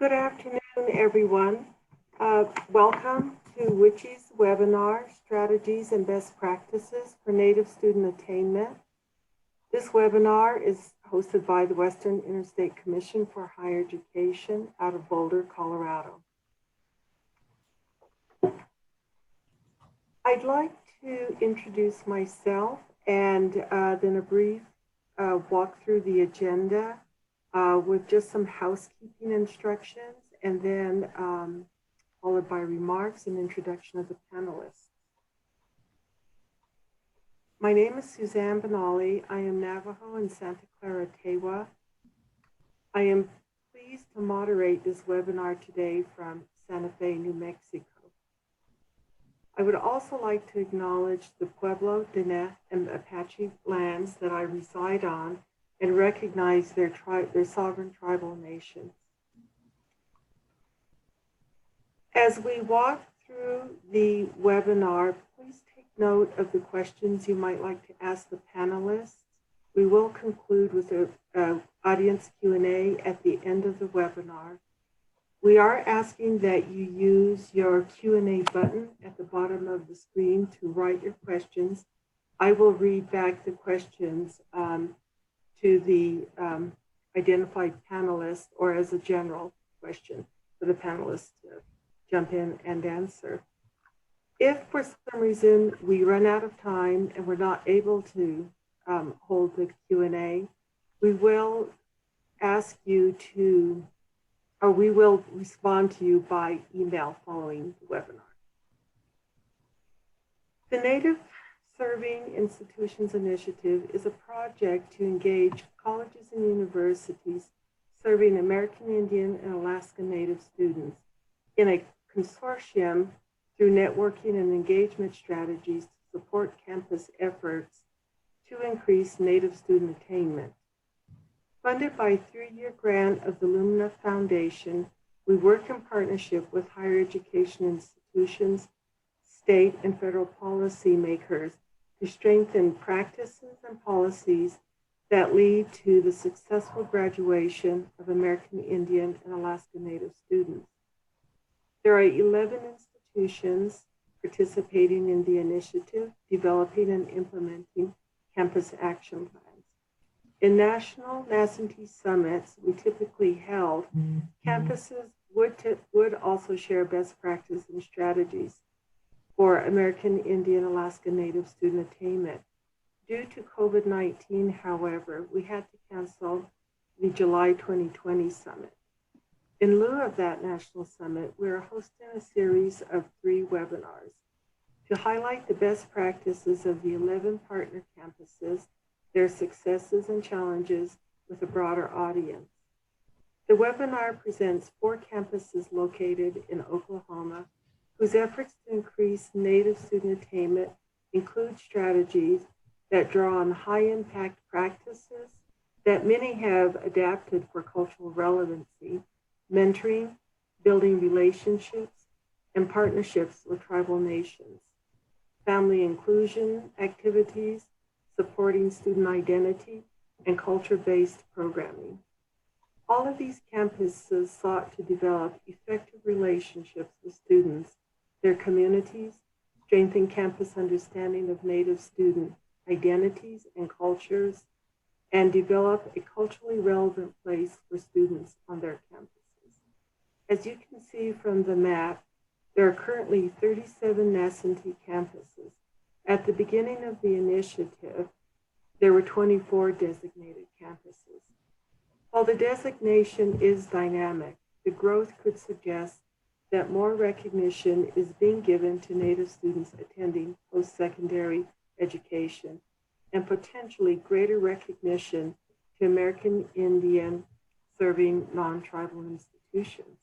Good afternoon, everyone. Welcome to WICHI's webinar, Strategies and Best Practices for Native Student Attainment. This webinar is hosted by the Western Interstate Commission for Higher Education out of Boulder, Colorado. I'd like to introduce myself and then a brief walk through the agenda with just some housekeeping instructions, and then followed by remarks and introduction of the panelists. My name is Suzanne Benali. I am Navajo and Santa Clara Tewa. I am pleased to moderate this webinar today from Santa Fe, New Mexico. I would also like to acknowledge the Pueblo, Diné, and Apache lands that I reside on and recognize their sovereign tribal nations. As we walk through the webinar, please take note of the questions you might like to ask the panelists. We will conclude with an audience Q&A at the end of the webinar. We are asking that you use your Q&A button at the bottom of the screen to write your questions. I will read back the questions to the identified panelists, or as a general question for the panelists to jump in and answer. If for some reason we run out of time and we're not able to hold the Q&A, we will ask you to, or we will respond to you by email following the webinar. The Native Serving Institutions Initiative is a project to engage colleges and universities serving American Indian and Alaska Native students in a consortium through networking and engagement strategies to support campus efforts to increase Native student attainment. Funded by a 3-year grant of the Lumina Foundation, we work in partnership with higher education institutions, state and federal policymakers to strengthen practices and policies that lead to the successful graduation of American Indian and Alaska Native students. There are 11 institutions participating in the initiative, developing and implementing campus action plans. In national NASNTIs summits we typically held, campuses would also share best practices and strategies for American Indian Alaska Native student attainment. Due to COVID-19, however, we had to cancel the July 2020 summit. In lieu of that national summit, we are hosting a series of 3 webinars to highlight the best practices of the 11 partner campuses, their successes and challenges with a broader audience. The webinar presents 4 campuses located in Oklahoma whose efforts to increase Native student attainment include strategies that draw on high-impact practices that many have adapted for cultural relevancy, mentoring, building relationships, and partnerships with tribal nations, family inclusion activities, supporting student identity, and culture-based programming. All of these campuses sought to develop effective relationships with students, their communities, strengthen campus understanding of Native student identities and cultures, and develop a culturally relevant place for students on their campuses. As you can see from the map, there are currently 37 NASNTI campuses. At the beginning of the initiative, there were 24 designated campuses. While the designation is dynamic, the growth could suggest that more recognition is being given to Native students attending post-secondary education, and potentially greater recognition to American Indian serving non-tribal institutions.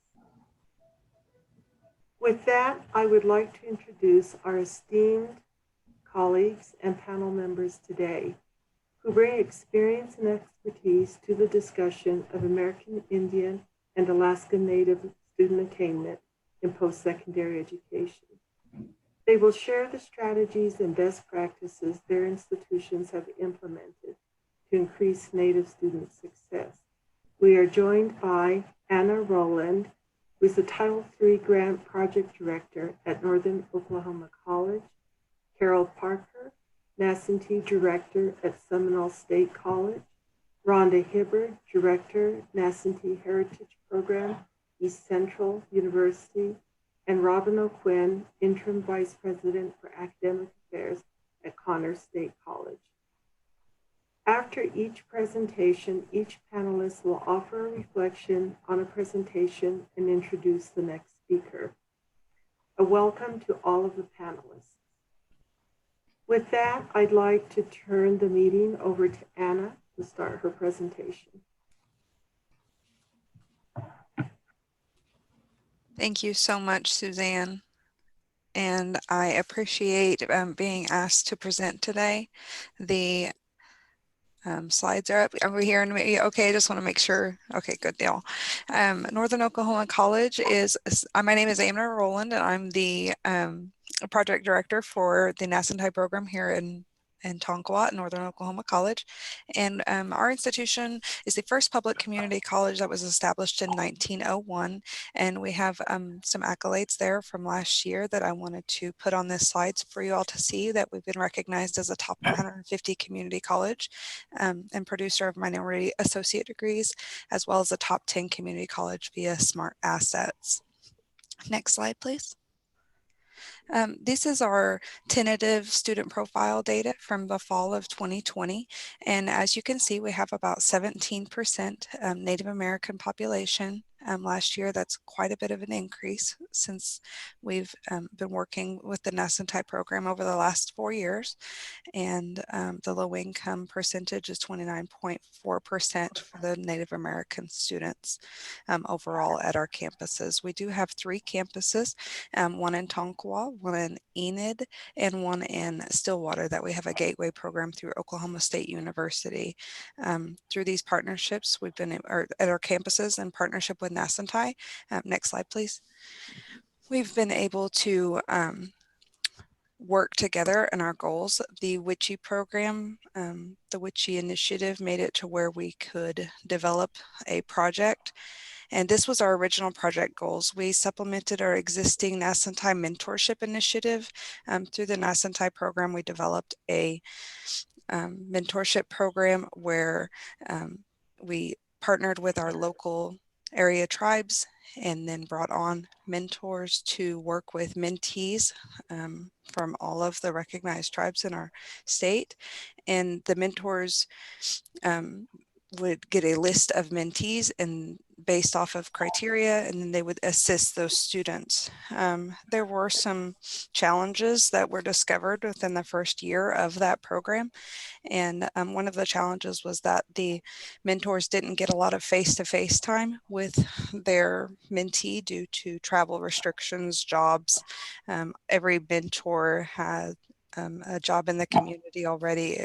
With that, I would like to introduce our esteemed colleagues and panel members today, who bring experience and expertise to the discussion of American Indian and Alaska Native student attainment in post-secondary education. They will share the strategies and best practices their institutions have implemented to increase Native student success. We are joined by Anna Rowland, who is the Title III Grant Project Director at Northern Oklahoma College, Carol Parker, NASNTI Director at Seminole State College, Rhonda Hibbard, Director, NASNTI Heritage Program, East Central University, and Robin O'Quinn, Interim Vice President for Academic Affairs at Connors State College. After each presentation, each panelist will offer a reflection on a presentation and introduce the next speaker. A welcome to all of the panelists. With that, I'd like to turn the meeting over to Anna to start her presentation. Thank you so much, Suzanne. And I appreciate being asked to present today. The slides are up. Are we hearing me? Okay, I just want to make sure. Okay, good deal. Northern Oklahoma College is, my name is Anna Rowland, and I'm the project director for the NASNTI program here in Tonkawa, Northern Oklahoma College. And our institution is the first public community college that was established in 1901. And we have some accolades there from last year that I wanted to put on this slide for you all to see, that we've been recognized as a top 150 community college and producer of minority associate degrees, as well as a top 10 community college via Smart Assets. Next slide, please. This is our tentative student profile data from the fall of 2020. And as you can see, we have about 17% Native American population. Last year, that's quite a bit of an increase since we've been working with the NASNTI program over the last 4 years. And the low income percentage is 29.4% for the Native American students overall at our campuses. We do have 3 campuses, one in Tonkawa, one in Enid, and one in Stillwater, that we have a gateway program through Oklahoma State University. Through these partnerships, we've been at our campuses in partnership with NASNTI. Next slide, please. We've been able to work together in our goals. The WICHE program, the WICHE initiative, made it to where we could develop a project. And this was our original project goals. We supplemented our existing NASNTI mentorship initiative. Through the NASNTI program, we developed a mentorship program where we partnered with our local area tribes and then brought on mentors to work with mentees from all of the recognized tribes in our state. And the mentors would get a list of mentees and based off of criteria, and then they would assist those students. There were some challenges that were discovered within the first year of that program. And one of the challenges was that the mentors didn't get a lot of face-to-face time with their mentee due to travel restrictions, jobs. Every mentor had a job in the community already,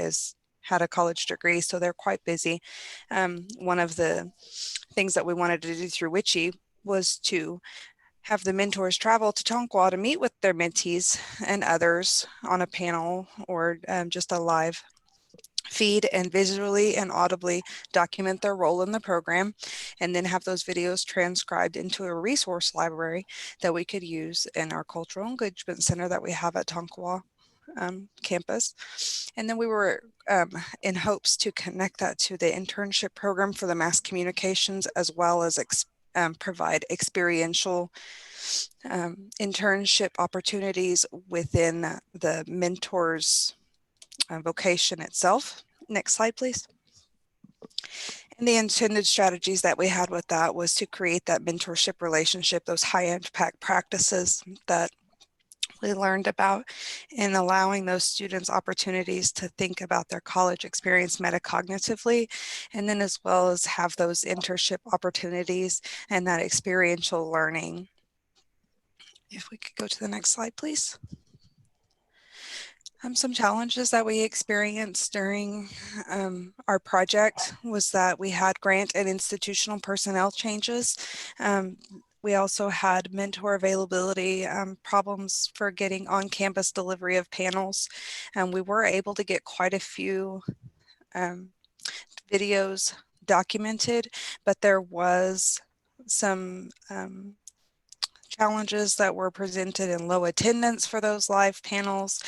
had a college degree, so they're quite busy. One of the things that we wanted to do through WICHE was to have the mentors travel to Tonkawa to meet with their mentees and others on a panel or just a live feed, and visually and audibly document their role in the program, and then have those videos transcribed into a resource library that we could use in our cultural engagement center that we have at Tonkawa campus. And then we were in hopes to connect that to the internship program for the mass communications, as well as provide experiential internship opportunities within the mentors vocation itself. Next slide, please. And the intended strategies that we had with that was to create that mentorship relationship, those high impact practices that we learned about, and allowing those students opportunities to think about their college experience metacognitively, and then as well as have those internship opportunities and that experiential learning. If we could go to the next slide, please. Some challenges that we experienced during our project was that we had grant and institutional personnel changes. We also had mentor availability problems for getting on-campus delivery of panels. We were able to get quite a few videos documented, but there was some challenges that were presented in low attendance for those live panels,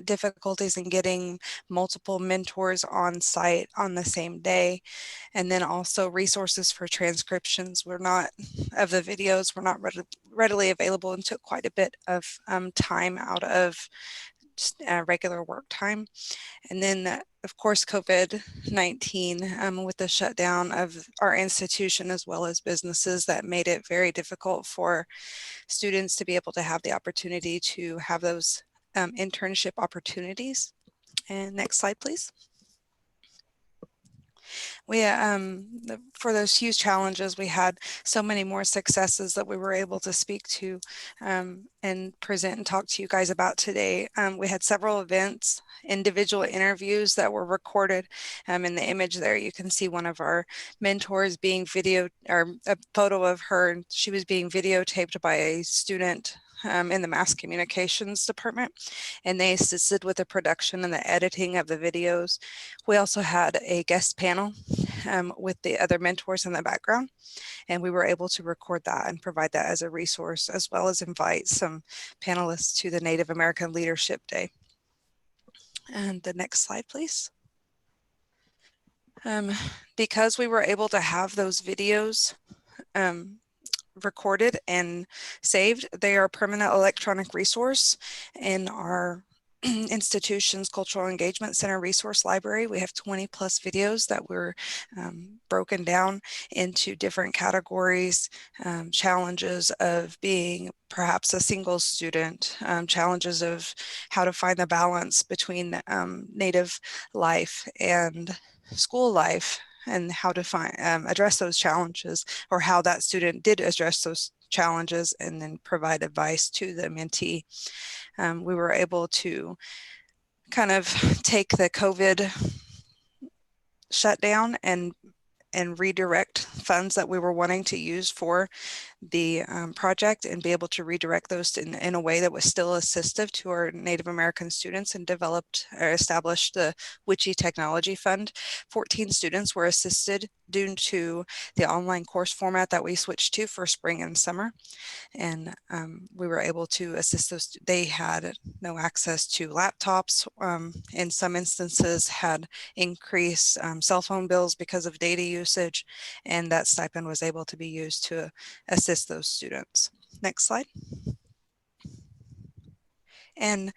difficulties in getting multiple mentors on site on the same day, and then also resources for transcriptions were not, of the videos were not readily available, and took quite a bit of time out of regular work time. And then, of course, COVID-19 with the shutdown of our institution as well as businesses, that made it very difficult for students to be able to have the opportunity to have those internship opportunities. And next slide, please. We, for those huge challenges, we had so many more successes that we were able to speak to and present and talk to you guys about today. We had several events, individual interviews that were recorded. In the image there, you can see one of our mentors being videoed, or a photo of her. She was being videotaped by a student in the mass communications department, and they assisted with the production and the editing of the videos. We also had a guest panel with the other mentors in the background, and we were able to record that and provide that as a resource, as well as invite some panelists to the Native American Leadership Day. And the next slide, please. Because we were able to have those videos recorded and saved, they are a permanent electronic resource in our institution's Cultural Engagement Center resource library. We have 20 plus videos that were broken down into different categories, challenges of being perhaps a single student, challenges of how to find the balance between Native life and school life, and how to find address those challenges, or how that student did address those challenges, and then provide advice to the mentee. We were able to kind of take the COVID shutdown and redirect funds that we were wanting to use for the project, and be able to redirect those in a way that was still assistive to our Native American students, and developed or established the Witchy Technology Fund. 14 students were assisted due to the online course format that we switched to for spring and summer. And we were able to assist those. They had no access to laptops. In some instances had increased cell phone bills because of data usage, and that stipend was able to be used to assist those students. Next slide. And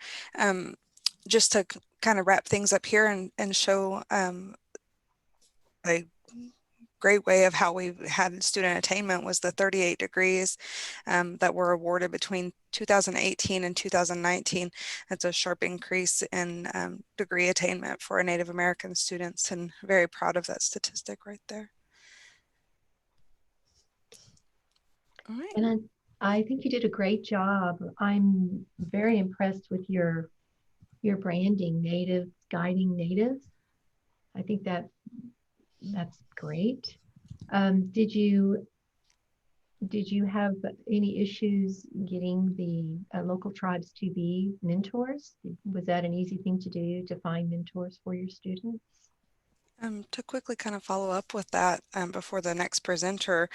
just to kind of wrap things up here and show a great way of how we had student attainment was the 38 degrees that were awarded between 2018 and 2019. That's a sharp increase in degree attainment for our Native American students, and very proud of that statistic right there. All right. And I think you did a great job. I'm very impressed with your branding, Natives Guiding Natives. I think that's great. Did you have any issues getting the local tribes to be mentors? Was that an easy thing to do, to find mentors for your students? To quickly kind of follow up with that before the next presenter,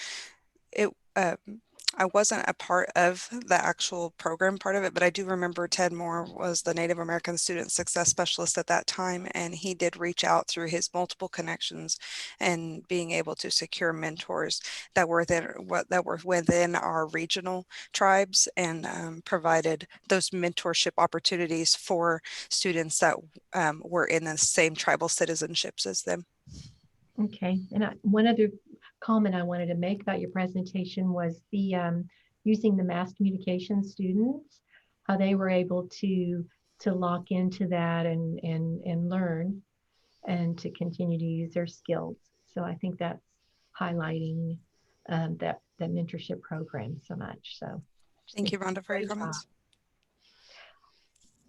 I wasn't a part of the actual program part of it, but I do remember Ted Moore was the Native American Student Success Specialist at that time, and he did reach out through his multiple connections and being able to secure mentors that were within our regional tribes, and provided those mentorship opportunities for students that were in the same tribal citizenships as them. Okay, and one other comment I wanted to make about your presentation was the using the mass communication students, how they were able to lock into that and learn, and to continue to use their skills. So I think that's highlighting that mentorship program so much. So thank you, Rhonda, for your comments.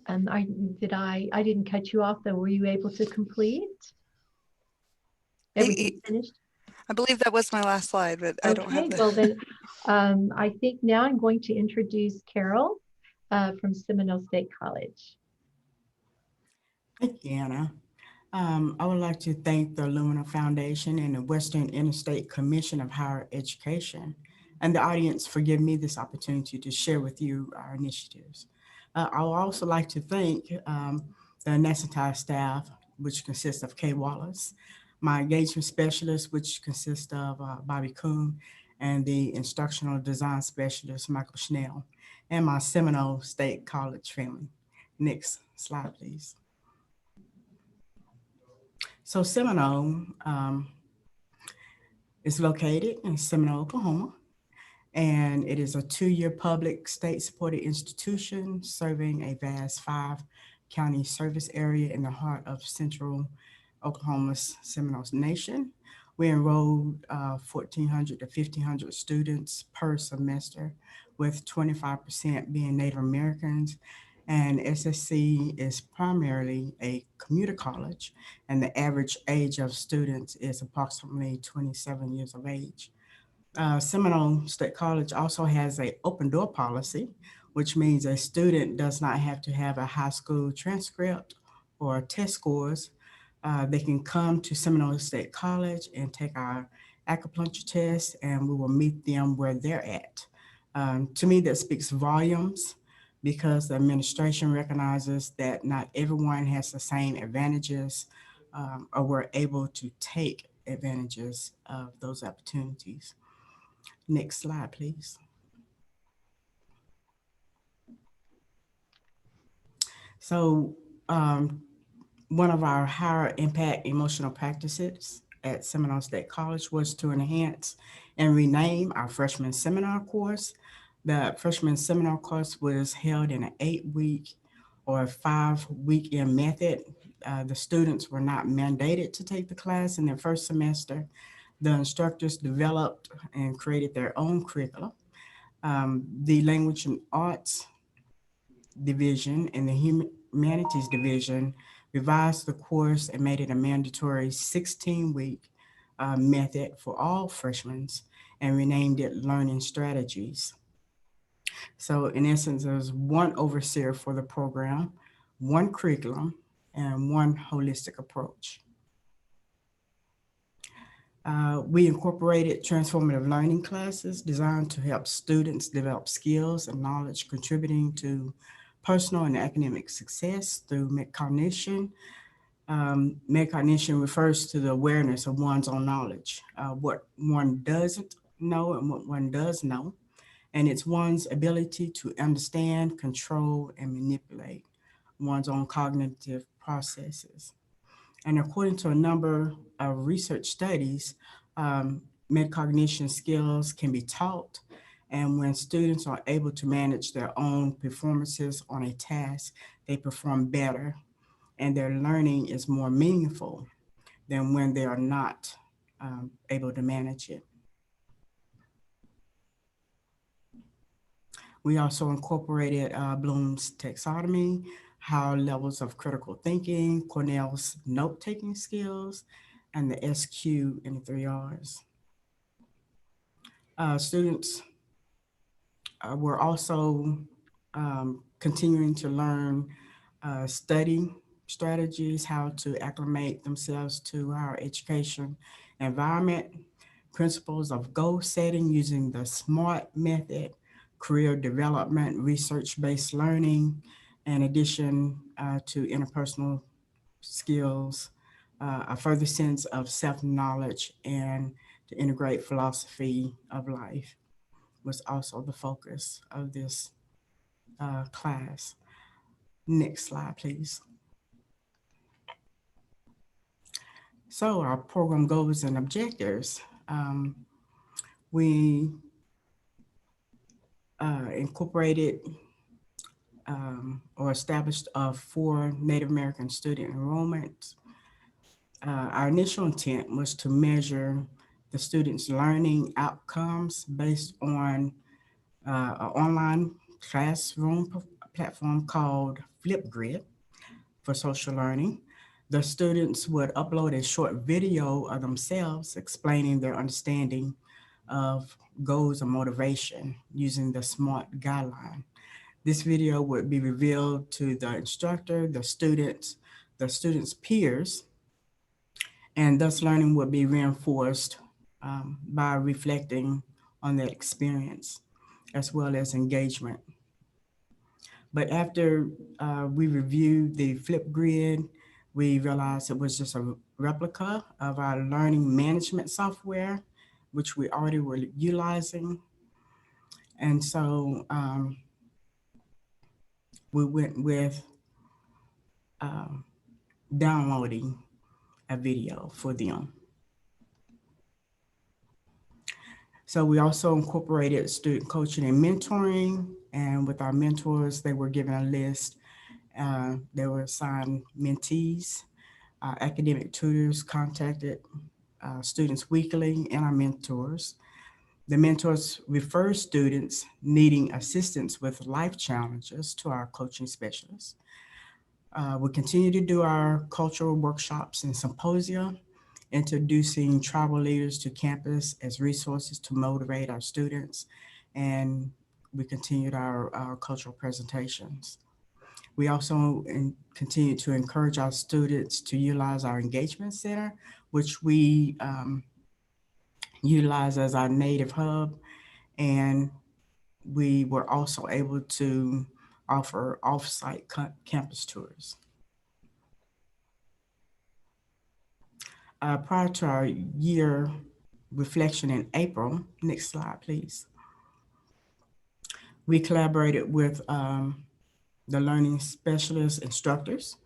I didn't cut you off though. Were you able to complete? Everything finished? I believe that was my last slide, but I don't have that. Well then, I think now I'm going to introduce Carol from Seminole State College. Hi, Deanna. I would like to thank the Lumina Foundation and the Western Interstate Commission of Higher Education and the audience for giving me this opportunity to share with you our initiatives. I would also like to thank the NASNTIs staff, which consists of Kay Wallace, my engagement specialist, which consists of Bobby Kuhn, and the instructional design specialist, Michael Schnell, and my Seminole State College family. Next slide, please. So Seminole is located in Seminole, Oklahoma, and it is a 2-year public state-supported institution serving a vast 5-county service area in the heart of central Oklahoma's Seminole Nation. We enrolled 1,400 to 1,500 students per semester, with 25% being Native Americans. And SSC is primarily a commuter college, and the average age of students is approximately 27 years of age. Seminole State College also has an open door policy, which means a student does not have to have a high school transcript or test scores. They can come to Seminole State College and take our acupuncture test, and we will meet them where they're at. To me, that speaks volumes because the administration recognizes that not everyone has the same advantages or were able to take advantages of those opportunities. Next slide, please. So one of our higher impact emotional practices at Seminole State College was to enhance and rename our freshman seminar course. The freshman seminar course was held in an 8-week or 5-weekend method. The students were not mandated to take the class in their first semester. The instructors developed and created their own curriculum. The Language and Arts Division and the Humanities Division revised the course and made it a mandatory 16-week method for all freshmen and renamed it Learning Strategies. So in essence, there's one overseer for the program, one curriculum, and one holistic approach. We incorporated transformative learning classes designed to help students develop skills and knowledge contributing to personal and academic success through metacognition. Metacognition refers to the awareness of one's own knowledge, what one doesn't know and what one does know, and it's one's ability to understand, control, and manipulate one's own cognitive processes. And according to a number of research studies, metacognition skills can be taught. And when students are able to manage their own performances on a task, they perform better and their learning is more meaningful than when they are not able to manage it. We also incorporated Bloom's taxonomy, higher levels of critical thinking, Cornell's note-taking skills, and the SQ and the 3 Rs. Students were also continuing to learn study strategies, how to acclimate themselves to our education environment, principles of goal setting using the SMART method, career development, research-based learning, in addition to interpersonal skills, a further sense of self-knowledge, and to integrate philosophy of life was also the focus of this class. Next slide, please. So our program goals and objectives. We incorporated or established 4 Native American student enrollments. Our initial intent was to measure the students' learning outcomes based on an online classroom platform called Flipgrid for social learning. The students would upload a short video of themselves explaining their understanding of goals and motivation using the SMART guideline. This video would be revealed to the instructor, the students' peers, And thus learning would be reinforced by reflecting on that experience as well as engagement. But after we reviewed the flip grid, we realized it was just a replica of our learning management software, which we already were utilizing. And so we went with downloading a video for them. So we also incorporated student coaching and mentoring, and with our mentors, they were given a list. They were assigned mentees. Academic tutors contacted students weekly and our mentors. The mentors refer students needing assistance with life challenges to our coaching specialists. We continue to do our cultural workshops and symposia, introducing tribal leaders to campus as resources to motivate our students, and we continued our cultural presentations. We also continue to encourage our students to utilize our engagement center, which we utilize as our native hub, and we were also able to offer off-site campus tours. Prior to our year reflection in April, next slide, please. We collaborated with the learning specialist instructors,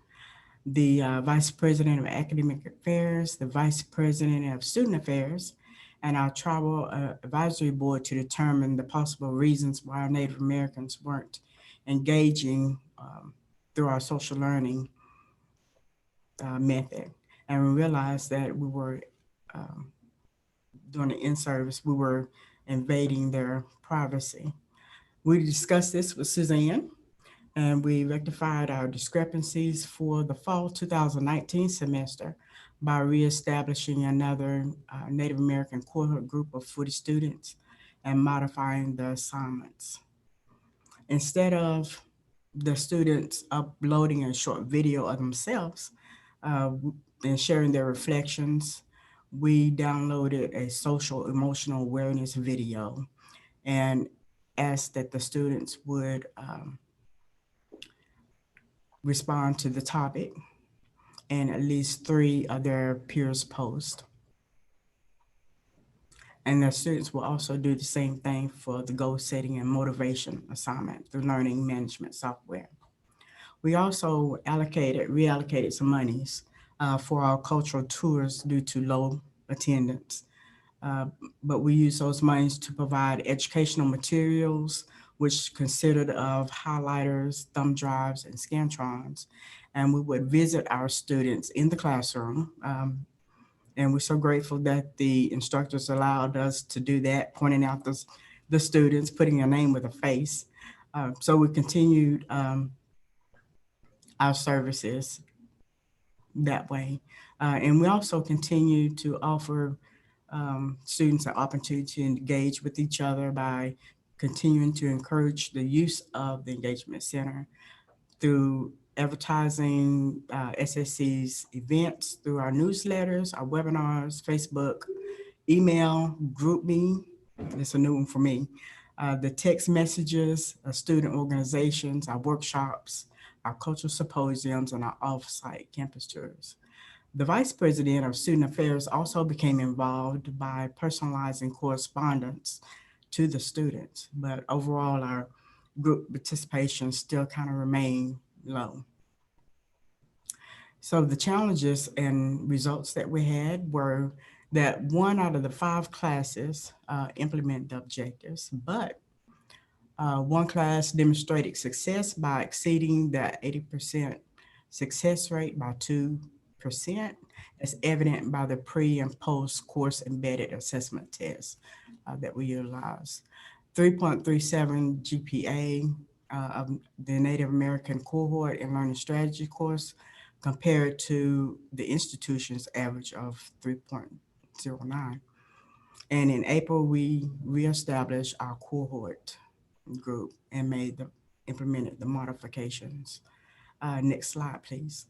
the Vice President of Academic Affairs, the Vice President of Student Affairs, and our Tribal Advisory Board to determine the possible reasons why our Native Americans weren't engaging through our social learning method. And we realized that we were, during the in-service, we were invading their privacy. We discussed this with Suzanne, and we rectified our discrepancies for the fall 2019 semester by reestablishing another Native American cohort group of 40 students and modifying the assignments. Instead of the students uploading a short video of themselves and sharing their reflections, we downloaded a social emotional awareness video and asked that the students would respond to the topic and at least 3 of their peers post. And the students will also do the same thing for the goal setting and motivation assignment through learning management software. We also reallocated some monies for our cultural tours due to low attendance. But we use those monies to provide educational materials, which consisted of highlighters, thumb drives, and Scantrons. And we would visit our students in the classroom. And we're so grateful that the instructors allowed us to do that, pointing out the students, putting a name with a face. So we continued our services that way. And we also continue to offer students an opportunity to engage with each other by continuing to encourage the use of the Engagement Center through advertising SSC's events, through our newsletters, our webinars, Facebook, email, GroupMe, that's a new one for me, the text messages, student organizations, our workshops, our cultural symposiums, and our off-site campus tours. The Vice President of Student Affairs also became involved by personalizing correspondence to the students, but overall our group participation still kind of remained low. So the challenges and results that we had were that 1 out of the 5 classes implement the objectives, but 1 class demonstrated success by exceeding the 80% success rate by 2%, as evident by the pre and post course embedded assessment tests that we utilize. 3.37 GPA of the Native American cohort and learning strategy course compared to the institution's average of 3.09. And in April, we reestablished our cohort group and implemented the modifications. Next slide, please.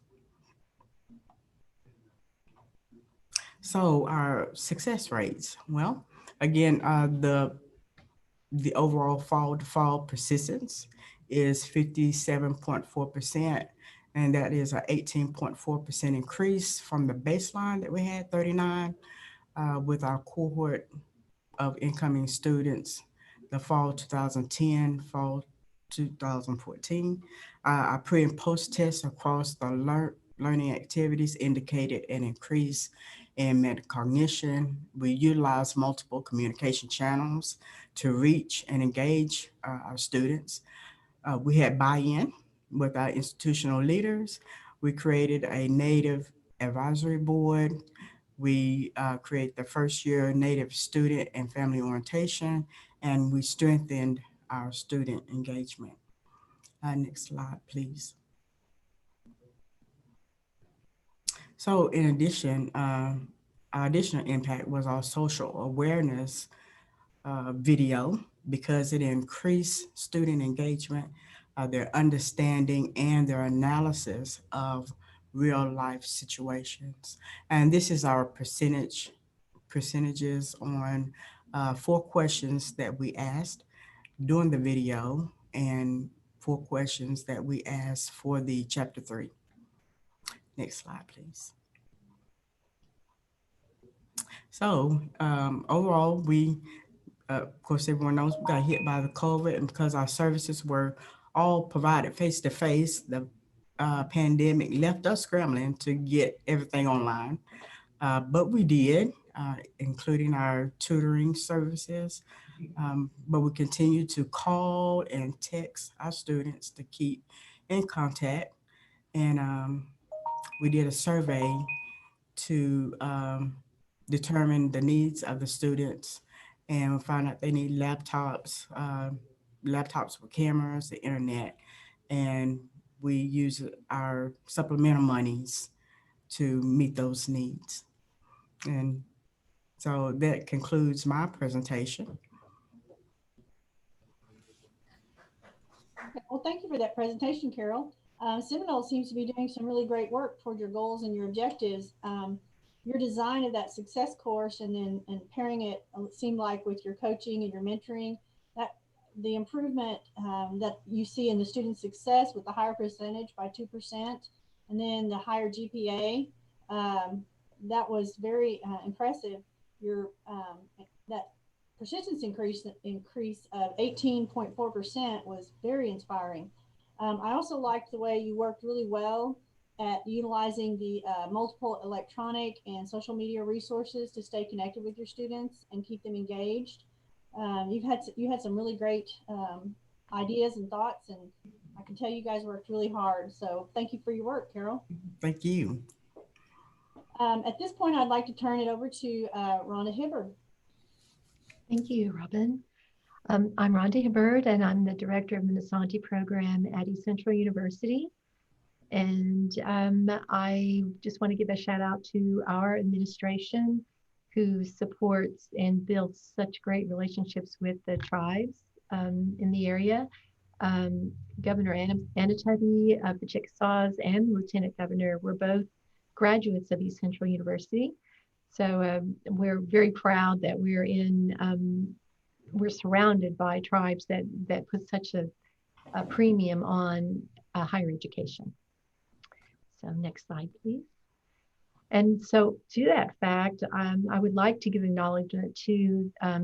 So our success rates, well, again, the overall fall to fall persistence is 57.4%, and that is a 18.4% increase from the baseline that we had, 39, with our cohort of incoming students, the fall 2010, fall 2014. Our pre and post tests across the learning activities indicated an increase in metacognition. We utilize multiple communication channels to reach and engage our students. We had buy-in with our institutional leaders. We created a Native advisory board. We created the first year Native student and family orientation, and we strengthened our student engagement. Next slide, please. So in addition, our additional impact was our social awareness video, because it increased student engagement, their understanding, and their analysis of real life situations. And this is our percentages on 4 questions that we asked during the video and 4 questions that we asked for the chapter 3. Next slide, please. So overall, we of course, everyone knows we got hit by the COVID, and because our services were all provided face to face, the pandemic left us scrambling to get everything online. But we did, including our tutoring services. But we continue to call and text our students to keep in contact. And we did a survey to determine the needs of the students, and we found out they need laptops, laptops with cameras, the internet, and we use our supplemental monies to meet those needs. And so that concludes my presentation. Okay, well, thank you for that presentation, Carol. Seminole seems to be doing some really great work toward your goals and your objectives. Your design of that success course and pairing it seemed like with your coaching and your mentoring, that the improvement that you see in the student success with the higher percentage by 2%, and then the higher GPA, that was very impressive. Your that persistence increase of 18.4% was very inspiring. I also liked the way you worked really well at utilizing the multiple electronic and social media resources to stay connected with your students and keep them engaged. You had some really great ideas and thoughts, and I can tell you guys worked really hard. So thank you for your work, Carol. Thank you. At this point, I'd like to turn it over to Rhonda Hibbard. Thank you, Robin. I'm Rhonda Hibbard, and I'm the director of the NASNTI program at East Central University. And I just want to give a shout out to our administration, who supports and builds such great relationships with the tribes in the area. Governor NASNTI of the Chickasaws and Lieutenant Governor were both graduates of East Central University. So we're very proud that we're surrounded by tribes that put such a premium on higher education. So next slide, please. And so to that fact, I would like to give acknowledgement to a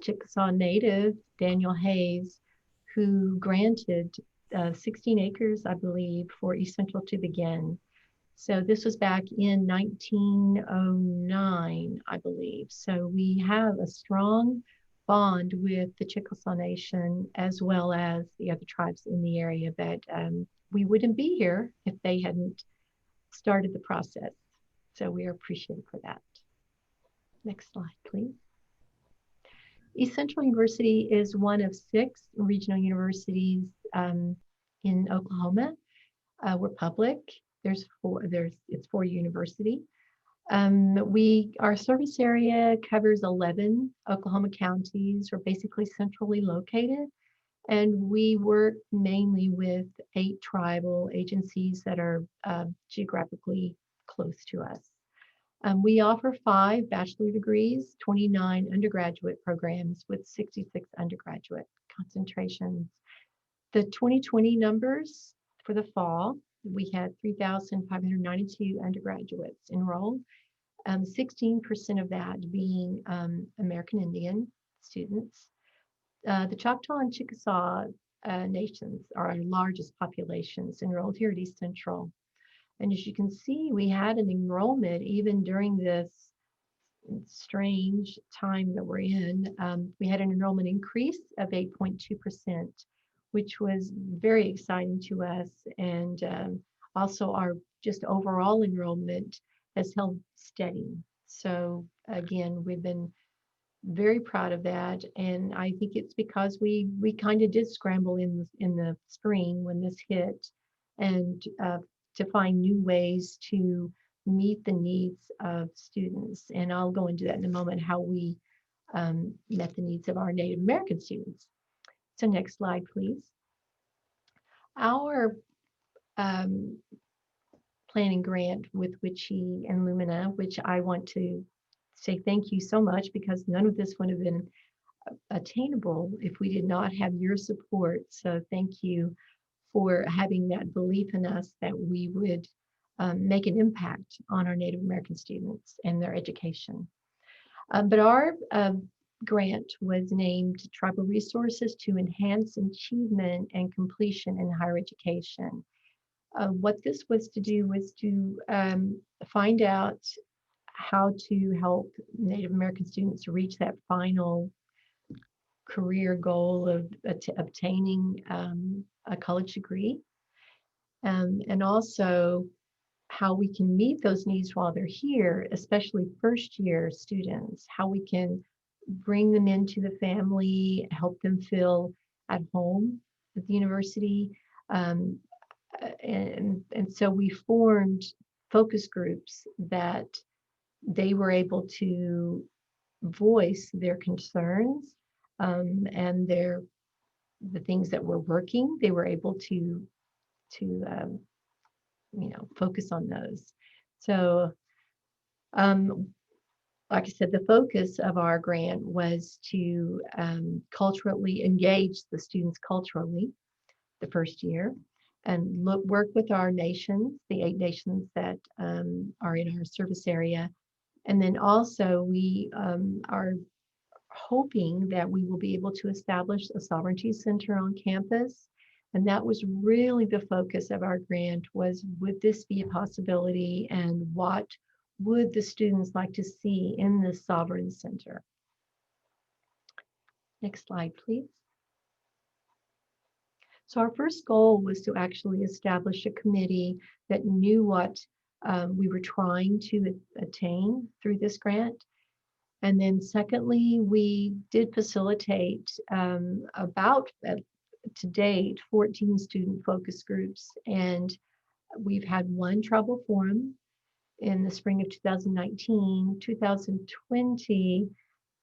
Chickasaw native, Daniel Hayes, who granted 16 acres, I believe, for East Central to begin. So this was back in 1909, I believe. So we have a strong bond with the Chickasaw Nation as well as the other tribes in the area, but we wouldn't be here if they hadn't started the process. So we are appreciative for that. Next slide, please. East Central University is one of 6 regional universities in Oklahoma. We're public. It's 4 university. Our service area covers 11 Oklahoma counties. We're basically centrally located, and we work mainly with 8 tribal agencies that are geographically close to us. We offer 5 bachelor degrees, 29 undergraduate programs with 66 undergraduate concentrations. The 2020 numbers for the fall, we had 3,592 undergraduates enrolled, 16% of that being American Indian students. The Choctaw and Chickasaw nations are our largest populations enrolled here at East Central. And as you can see, we had an enrollment even during this strange time that we're in. We had an enrollment increase of 8.2%, which was very exciting to us. And also our just overall enrollment has held steady. So again, we've been very proud of that. And I think it's because we kind of did scramble in the spring when this hit, and to find new ways to meet the needs of students. And I'll go into that in a moment, how we met the needs of our Native American students. So next slide, please. Our planning grant with Witchy and Lumina, which I want to say thank you so much, because none of this would have been attainable if we did not have your support. So thank you for having that belief in us that we would make an impact on our Native American students and their education. But our grant was named Tribal Resources to Enhance Achievement and Completion in Higher Education. What this was to do was to find out how to help Native American students reach that final career goal of obtaining a college degree, and also how we can meet those needs while they're here, especially first-year students, how we can bring them into the family, help them feel at home at the university. And so we formed focus groups that they were able to voice their concerns and the things that were working. They were able to focus on those. So like I said, the focus of our grant was to culturally engage the students culturally the first year, and work with our nations, the 8 nations that are in our service area. And then also we are hoping that we will be able to establish a sovereignty center on campus. And that was really the focus of our grant, was would this be a possibility, and what would the students like to see in this sovereign center? Next slide, please. So our first goal was to actually establish a committee that knew what we were trying to attain through this grant. And then secondly, we did facilitate about to date 14 student focus groups, and we've had 1 tribal forum in the spring of 2019. 2020,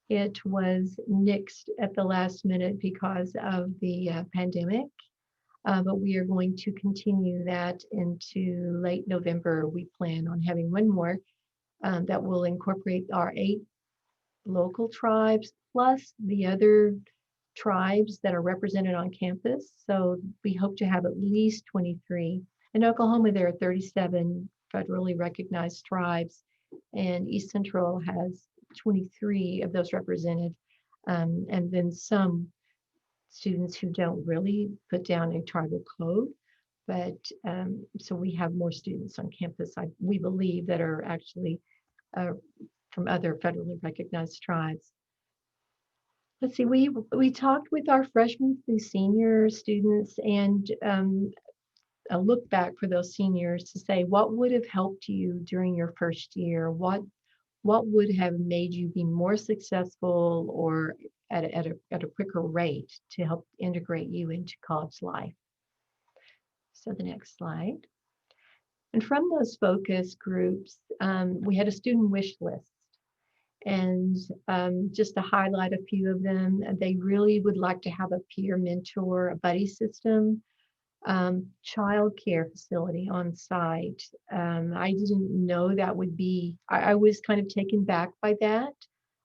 it was nixed at the last minute because of the pandemic, but we are going to continue that into late November. We plan on having 1 more that will incorporate our 8 local tribes plus the other tribes that are represented on campus. So we hope to have at least 23. In Oklahoma, there are 37 federally recognized tribes, and East Central has 23 of those represented, and then some students who don't really put down a tribal code. But so we have more students on campus, we believe, that are actually from other federally recognized tribes. Let's see, we talked with our freshmen through senior students, and a look back for those seniors to say, what would have helped you during your first year? What would have made you be more successful, or at a quicker rate, to help integrate you into college life? So the next slide. And from those focus groups, we had a student wish list. And just to highlight a few of them, they really would like to have a peer mentor, a buddy system, childcare facility on site. I didn't know that would be, I was kind of taken back by that,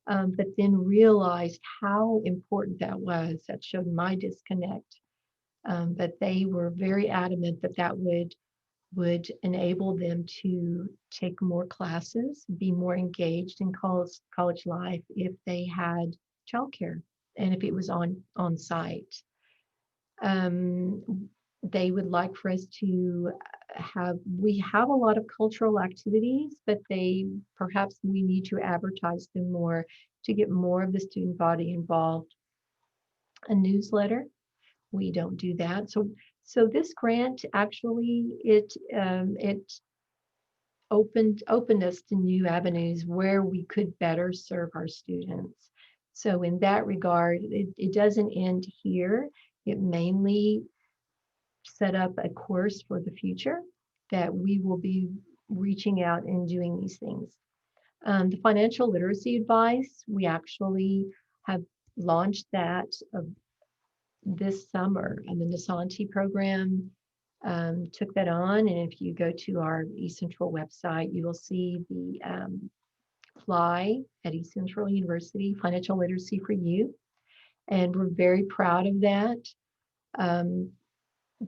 but then realized how important that was. That showed my disconnect. But they were very adamant that that would enable them to take more classes, be more engaged in college life if they had childcare and if it was on site. They would like for us to we have a lot of cultural activities, but perhaps we need to advertise them more to get more of the student body involved. A newsletter, we don't do that. So this grant actually, it opened us to new avenues where we could better serve our students. So in that regard, it doesn't end here. It mainly set up a course for the future that we will be reaching out and doing these things. The financial literacy advice, we actually have launched that this summer, and the NASNTI program took that on. And if you go to our East Central website, you will see the fly at East Central University, Financial Literacy for You. And we're very proud of that.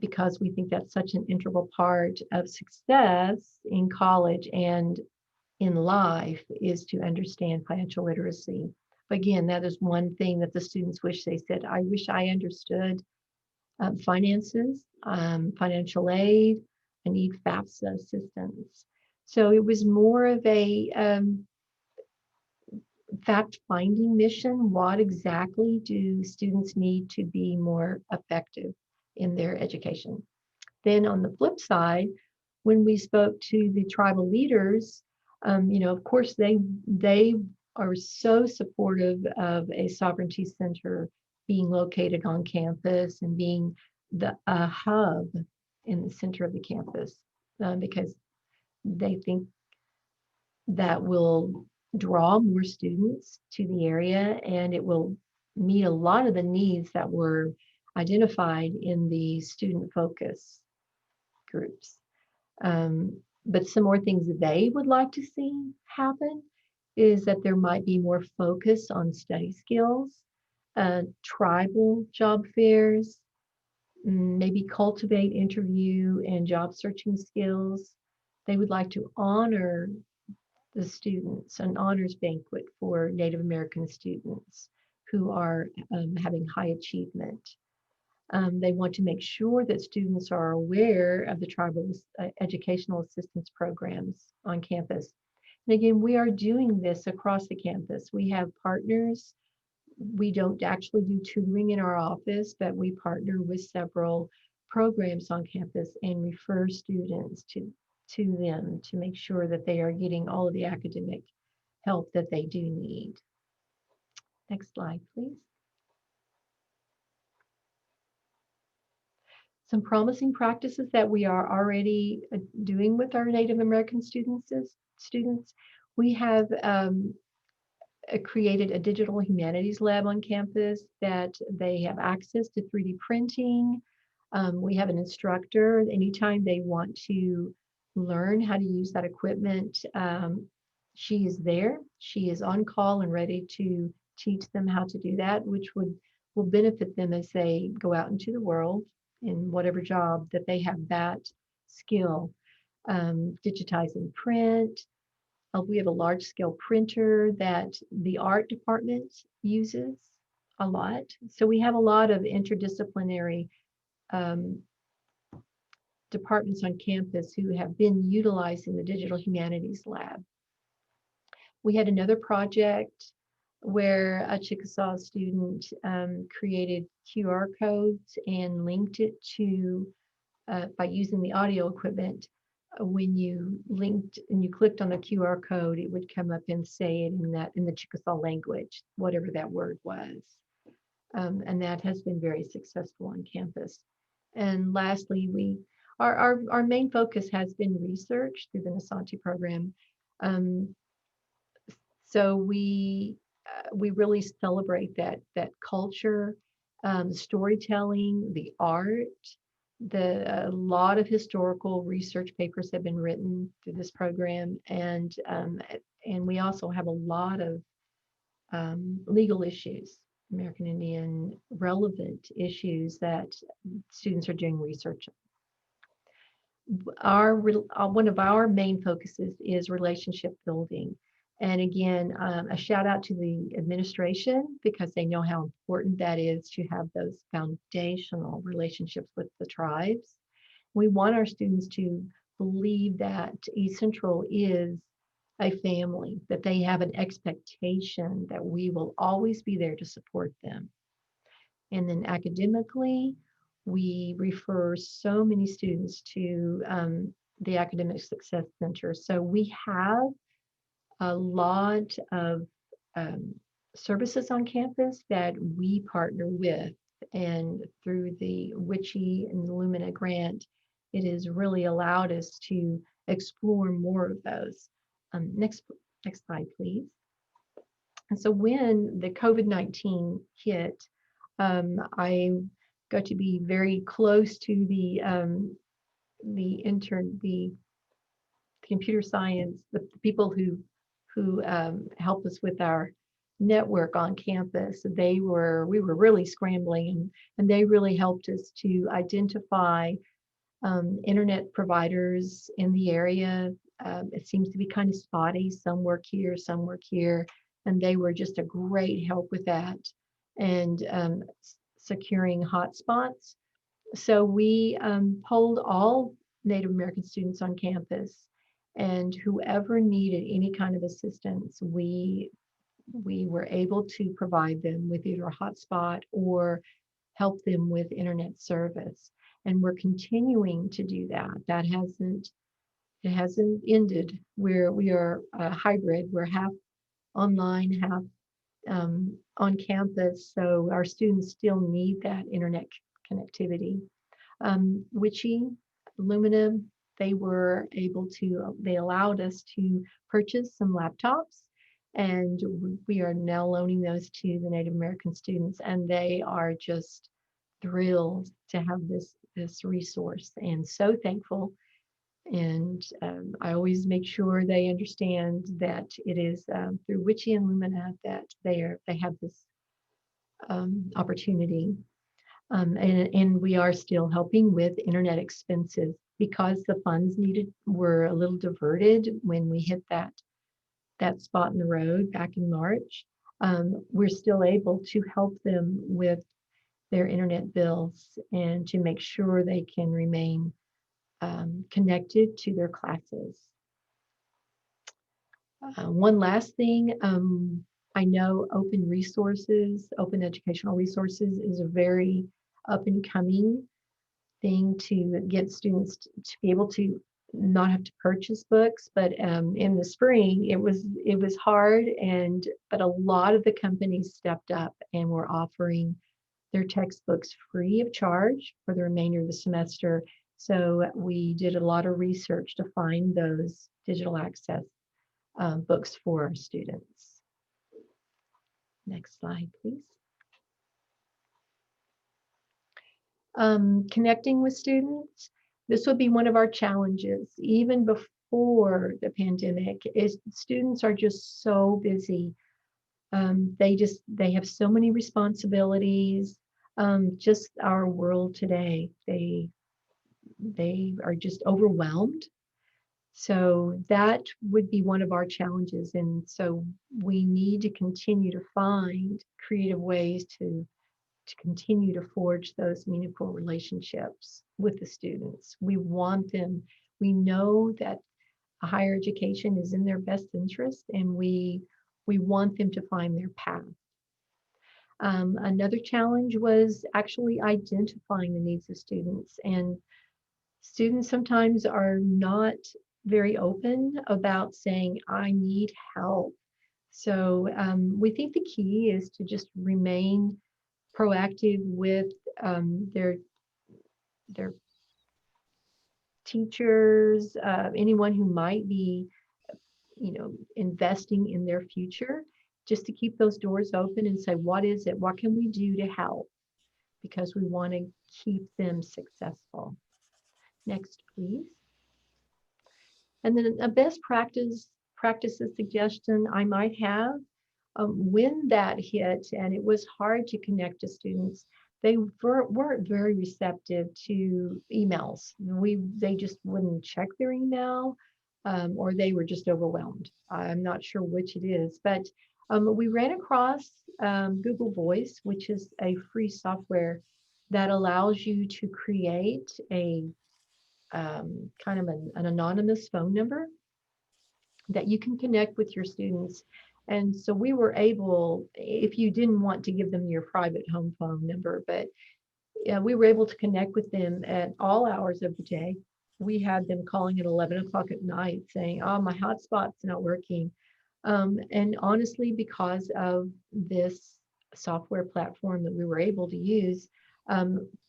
Because we think that's such an integral part of success in college and in life is to understand financial literacy. Again, that is one thing that the students wish they said, I wish I understood finances, financial aid, I need FAFSA assistance. So it was more of a fact-finding mission. What exactly do students need to be more effective in their education? Then on the flip side, when we spoke to the tribal leaders, of course, they are so supportive of a sovereignty center being located on campus and being a hub in the center of the campus, because they think that will draw more students to the area, and it will meet a lot of the needs that were identified in the student focus groups. But some more things that they would like to see happen is that there might be more focus on study skills, tribal job fairs, maybe cultivate interview and job searching skills. They would like to honor the students, an honors banquet for Native American students who are having high achievement. They want to make sure that students are aware of the tribal educational assistance programs on campus. And again, we are doing this across the campus. We have partners. We don't actually do tutoring in our office, but we partner with several programs on campus and refer students to them to make sure that they are getting all of the academic help that they do need. Next slide, please. Some promising practices that we are already doing with our Native American students. We have created a digital humanities lab on campus that they have access to 3D printing. We have an instructor. Anytime they want to learn how to use that equipment, she is there. She is on call and ready to teach them how to do that, which will benefit them as they go out into the world in whatever job that they have that skill. Digitizing print. We have a large scale printer that the art department uses a lot. So we have a lot of interdisciplinary departments on campus who have been utilizing the digital humanities lab. We had another project where a Chickasaw student created QR codes and linked it to, by using the audio equipment, when you linked and you clicked on the QR code, it would come up and say it in the Chickasaw language, whatever that word was. And that has been very successful on campus. And lastly, our main focus has been research through the NASNTI program. So we really celebrate that culture, storytelling, the art, a lot of historical research papers have been written through this program, and we also have a lot of legal issues, American Indian relevant issues that students are doing research on. One of our main focuses is relationship building. And again, a shout out to the administration, because they know how important that is to have those foundational relationships with the tribes. We want our students to believe that East Central is a family, that they have an expectation that we will always be there to support them. And then academically, we refer so many students to the Academic Success Center. So we have a lot of services on campus that we partner with. And through the WICHE and the Lumina grant, it has really allowed us to explore more of those. Next slide, please. And so when the COVID-19 hit, I got to be very close to the computer science, the people who help us with our network on campus. We were really scrambling, and they really helped us to identify internet providers in the area. It seems to be kind of spotty. Some work here, some work here, and they were just a great help with that, and securing hotspots. So we polled all Native American students on campus, and whoever needed any kind of assistance, we were able to provide them with either a hotspot or help them with internet service. And we're continuing to do that. It hasn't ended. We are a hybrid. We're half online, half on campus. So our students still need that internet connectivity. WICHE, Lumina, they allowed us to purchase some laptops, and we are now loaning those to the Native American students, and they are just thrilled to have this resource and so thankful. And I always make sure they understand that it is through WICHE and Lumina that they have this opportunity. And we are still helping with internet expenses because the funds needed were a little diverted when we hit that spot in the road back in March. We're still able to help them with their internet bills and to make sure they can remain connected to their classes. One last thing, I know open educational resources is a very up and coming thing to get students to be able to not have to purchase books. But in the spring, it was hard, but a lot of the companies stepped up and were offering their textbooks free of charge for the remainder of the semester. So we did a lot of research to find those digital access books for our students. Next slide, please. Connecting with students. This would be one of our challenges. Even before the pandemic, students are just so busy. They have so many responsibilities. Just our world today, they are just overwhelmed. So that would be one of our challenges. And so we need to continue to find creative ways to continue to forge those meaningful relationships with the students. We want them, we know that a higher education is in their best interest, and we want them to find their path. Another challenge was actually identifying the needs of students, and students sometimes are not very open about saying, I need help. So we think the key is to just remain proactive with their teachers, anyone who might be, investing in their future, just to keep those doors open and say, what is it? What can we do to help? because we want to keep them successful. Next, please. And then a best practices suggestion I might have, when that hit and it was hard to connect to students, they weren't very receptive to emails. They just wouldn't check their email, or they were just overwhelmed. I'm not sure which it is, but we ran across Google Voice, which is a free software that allows you to create a kind of an anonymous phone number that you can connect with your students. And so we were able, if you didn't want to give them your private home phone number, but we were able to connect with them at all hours of the day. We had them calling at 11 o'clock at night saying, oh, my hotspot's not working. And honestly, because of this software platform that we were able to use,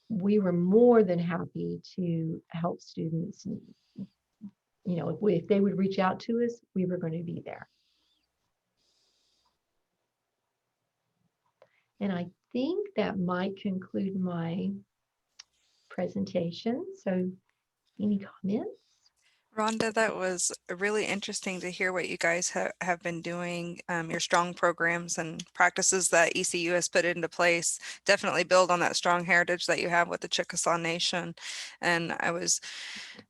we were more than happy to help students. You know, if they would reach out to us, we were going to be there. And I think that might conclude my presentation. So any comments? Rhonda, that was really interesting to hear what you guys have been doing, your strong programs and practices that ECU has put into place. Definitely build on that strong heritage that you have with the Chickasaw Nation. And I was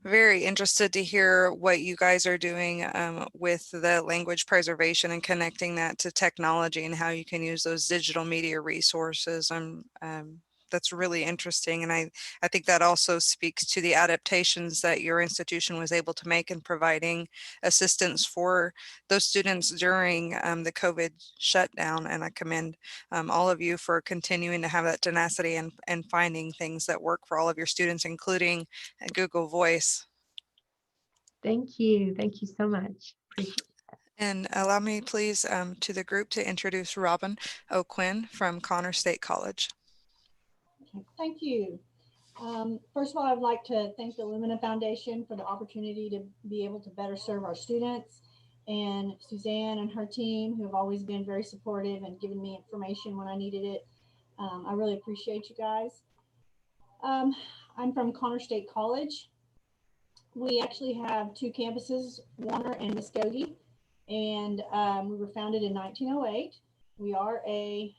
very interested to hear what you guys are doing with the language preservation and connecting that to technology and how you can use those digital media resources. That's really interesting. And I think that also speaks to the adaptations that your institution was able to make in providing assistance for those students during the COVID shutdown. And I commend all of you for continuing to have that tenacity and finding things that work for all of your students, including Google Voice. Thank you. Thank you so much. Appreciate it. And allow me, please, to the group to introduce Robin O'Quinn from Connor State College. Thank you. First of all, I'd like to thank the Lumina Foundation for the opportunity to be able to better serve our students, and Suzanne and her team, who have always been very supportive and given me information when I needed it. I really appreciate you guys. I'm from Connor State College. We actually have two campuses, Warner and Muskogee, and we were founded in 1908. We are a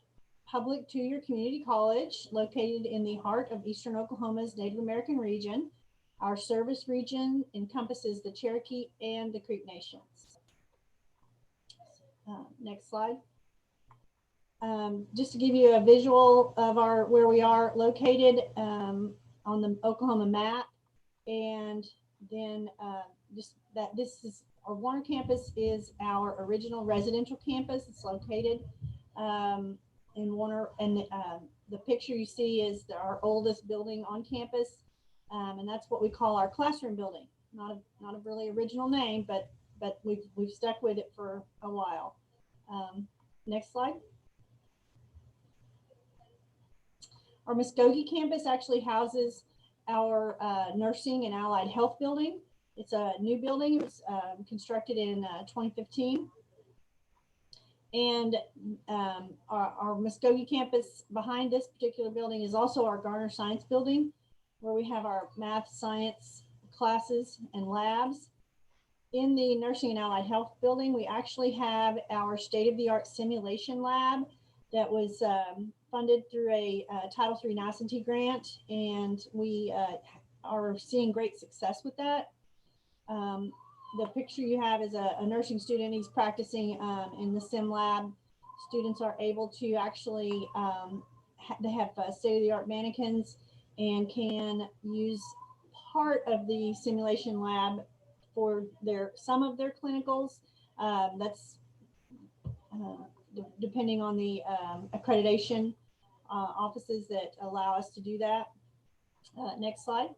public two-year community college located in the heart of Eastern Oklahoma's Native American region. Our service region encompasses the Cherokee and the Creek Nations. Next slide. Just to give you a visual of where we are located on the Oklahoma map, and then this is our Warner campus is our original residential campus. It's located in Warner, and the picture you see is our oldest building on campus, and that's what we call our classroom building. Not a really original name, but we've stuck with it for a while. Next slide. Our Muskogee campus actually houses our nursing and allied health building. It's a new building. It was constructed in 2015. And our Muskogee campus behind this particular building is also our Garner Science building, where we have our math, science classes and labs. In the nursing and allied health building, we actually have our state-of-the-art simulation lab that was funded through a Title III NASNTI grant, and we are seeing great success with that. The picture you have is a nursing student. He's practicing in the sim lab. Students are able to actually, they have state-of-the-art mannequins and can use part of the simulation lab for some of their clinicals. That's depending on the accreditation offices that allow us to do that. Next slide.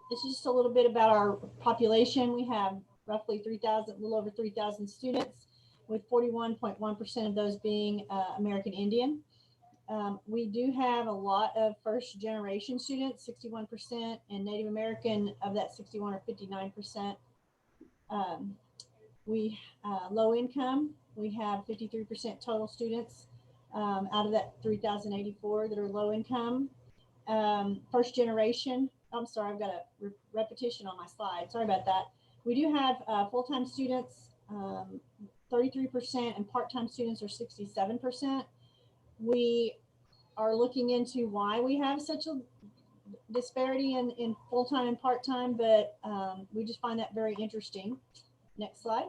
This is just a little bit about our population. We have roughly 3,000, a little over 3,000 students, with 41.1% of those being American Indian. We do have a lot of first generation students, 61%, and Native American of that 61 or 59%. We low income, we have 53% total students out of that 3,084 that are low income. First generation, I'm sorry, I've got a repetition on my slide. Sorry about that. We do have full-time students, 33%, and part-time students are 67%. We are looking into why we have such a disparity in full-time and part-time, but we just find that very interesting. Next slide.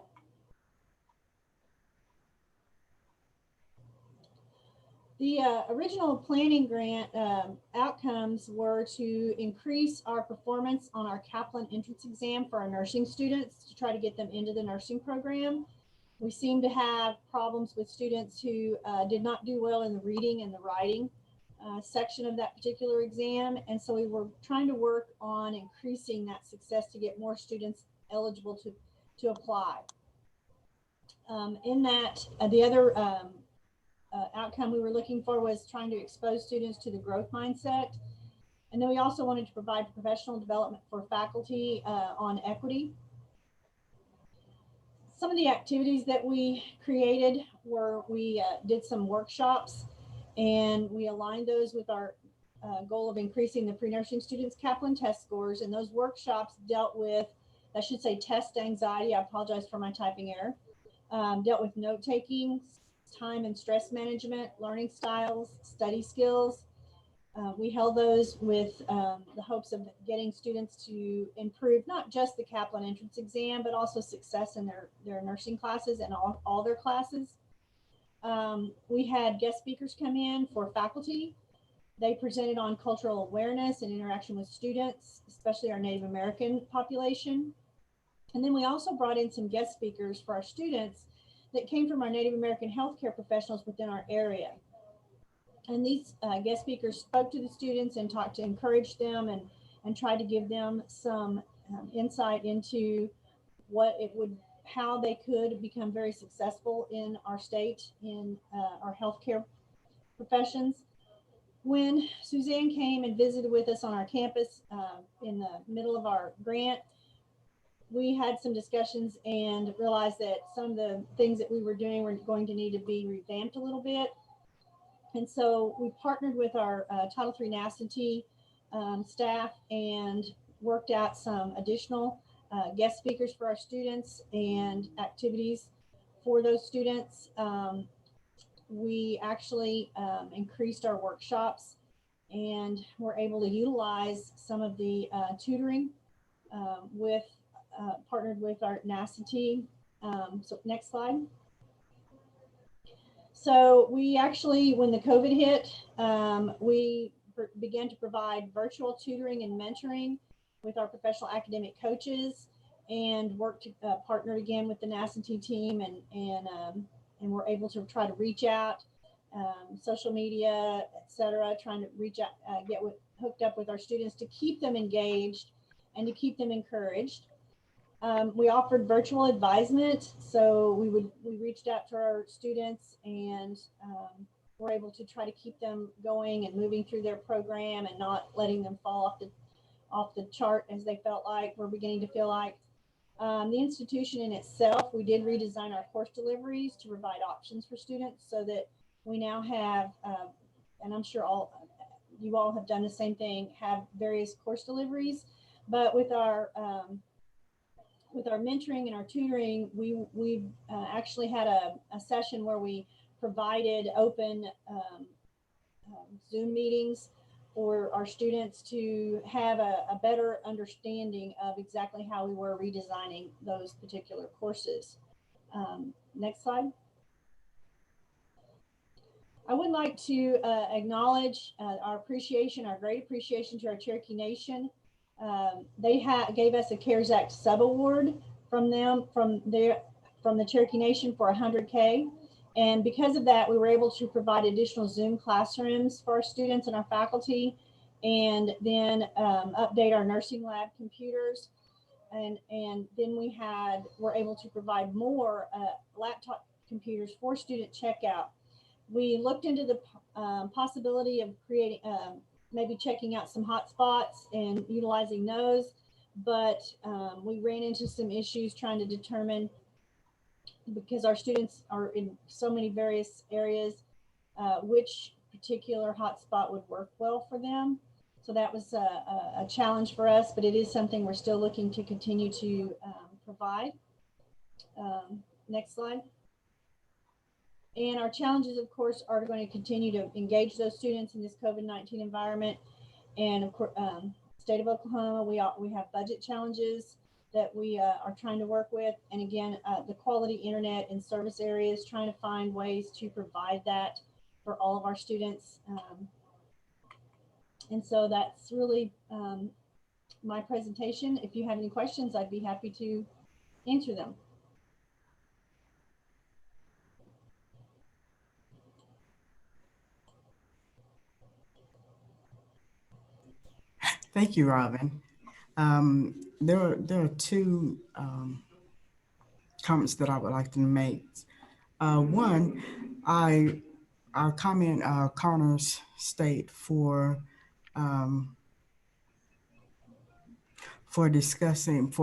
The original planning grant outcomes were to increase our performance on our Kaplan entrance exam for our nursing students to try to get them into the nursing program. We seem to have problems with students who did not do well in the reading and the writing section of that particular exam. And so we were trying to work on increasing that success to get more students eligible to apply. In that, the other outcome we were looking for was trying to expose students to the growth mindset. And then we also wanted to provide professional development for faculty on equity. Some of the activities that we created were we did some workshops, and we aligned those with our goal of increasing the pre-nursing students' Kaplan test scores. And those workshops dealt with, I should say, test anxiety. I apologize for my typing error. Dealt with note-taking, time and stress management, learning styles, study skills. We held those with the hopes of getting students to improve not just the Kaplan entrance exam, but also success in their nursing classes and all their classes. We had guest speakers come in for faculty. They presented on cultural awareness and interaction with students, especially our Native American population. And then we also brought in some guest speakers for our students that came from our Native American healthcare professionals within our area. And these guest speakers spoke to the students and talked to encourage them and tried to give them some insight into how they could become very successful in our state, in our healthcare professions. When Suzanne came and visited with us on our campus in the middle of our grant, we had some discussions and realized that some of the things that we were doing were going to need to be revamped a little bit. And so we partnered with our Title III NASNTI staff and worked out some additional guest speakers for our students and activities for those students. We actually increased our workshops and were able to utilize some of the tutoring partnered with our NASNTI. So next slide. So we actually, when the COVID hit, we began to provide virtual tutoring and mentoring with our professional academic coaches, and worked partnered again with the NASNTI team, and we're able to try to reach out, social media, etc., trying to reach out, get hooked up with our students to keep them engaged and to keep them encouraged. We offered virtual advisement, so we reached out to our students and were able to try to keep them going and moving through their program and not letting them fall off the chart as they were beginning to feel like. The institution in itself, we did redesign our course deliveries to provide options for students so that we now have, and I'm sure you all have done the same thing, have various course deliveries, but with our mentoring and our tutoring, we actually had a session where we provided open Zoom meetings for our students to have a better understanding of exactly how we were redesigning those particular courses. Next slide. I would like to acknowledge our great appreciation to our Cherokee Nation. They gave us a CARES Act sub-award from the Cherokee Nation for $100K. And because of that, we were able to provide additional Zoom classrooms for our students and our faculty, and then update our nursing lab computers. And then were able to provide more laptop computers for student checkout. We looked into the possibility of creating, maybe checking out some hotspots and utilizing those, but we ran into some issues trying to determine, because our students are in so many various areas, which particular hotspot would work well for them. So that was a challenge for us, but it is something we're still looking to continue to provide. Next slide. And our challenges, of course, are going to continue to engage those students in this COVID-19 environment. And of course, state of Oklahoma, we have budget challenges that we are trying to work with. And again, the quality internet in service areas, trying to find ways to provide that for all of our students. And so that's really my presentation. If you have any questions, I'd be happy to answer them. Thank you, Robin. There are two comments that I would like to make. One, our comment Connor's state for